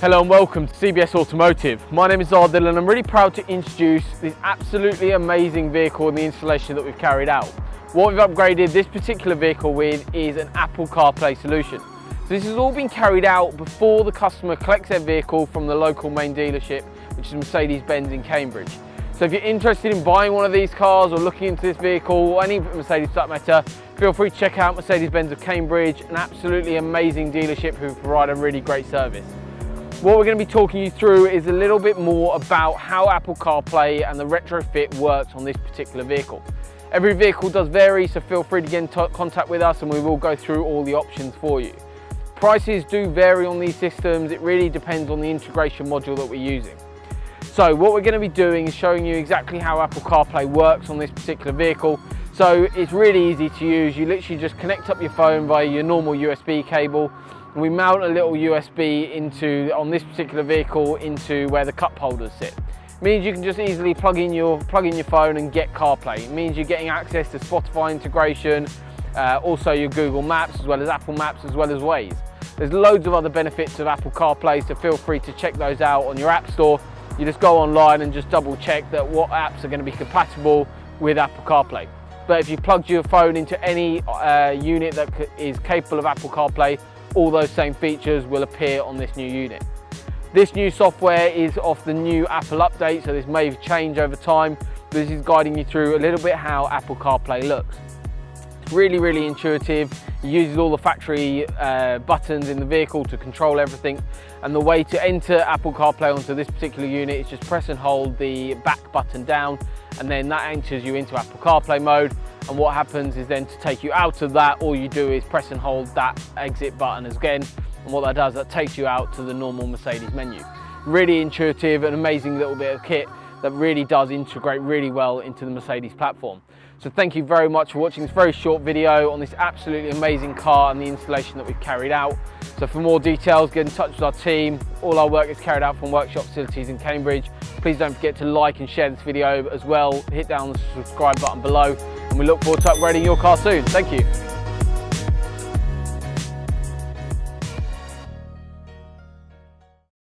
Hello and welcome to CBS Automotive. My name is Ardil and I'm really proud to introduce this absolutely amazing vehicle and the installation that we've carried out. What we've upgraded this particular vehicle with is an Apple CarPlay solution. So this has all been carried out before the customer collects their vehicle from the local main dealership, which is Mercedes-Benz in Cambridge. So if you're interested in buying one of these cars or looking into this vehicle or any Mercedes for that matter, feel free to check out Mercedes-Benz of Cambridge, an absolutely amazing dealership who provide a really great service. What we're going to be talking you through is a little bit more about how Apple CarPlay and the retrofit works on this particular vehicle. Every vehicle does vary, so feel free to get in contact with us and we will go through all the options for you. Prices do vary on these systems. It really depends on the integration module that we're using. So what we're going to be doing is showing you exactly how Apple CarPlay works on this particular vehicle. So it's really easy to use. You literally just connect up your phone via your normal USB cable. We mount a little USB on this particular vehicle into where the cup holders sit. It means you can just easily plug in your phone and get CarPlay. It means you're getting access to Spotify integration, also your Google Maps, as well as Apple Maps, as well as Waze. There's loads of other benefits of Apple CarPlay, so feel free to check those out on your App Store. You just go online and just double check that what apps are going to be compatible with Apple CarPlay. But if you plugged your phone into any unit that is capable of Apple CarPlay, all those same features will appear on this new unit. This new software is off the new Apple update, so this may change over time. This is guiding you through a little bit how Apple CarPlay looks. It's really intuitive. It uses all the factory buttons in the vehicle to control everything. And the way to enter Apple CarPlay onto this particular unit is just press and hold the back button down, and then that enters you into Apple CarPlay mode. And what happens is then to take you out of that, all you do is press and hold that exit button again. And what that does, that takes you out to the normal Mercedes menu. Really intuitive and amazing little bit of kit that really does integrate really well into the Mercedes platform. So thank you very much for watching this very short video on this absolutely amazing car and the installation that we've carried out. So for more details, get in touch with our team. All our work is carried out from workshop facilities in Cambridge. Please don't forget to like and share this video as well. Hit down the subscribe button below, and we look forward to upgrading your car soon. Thank you.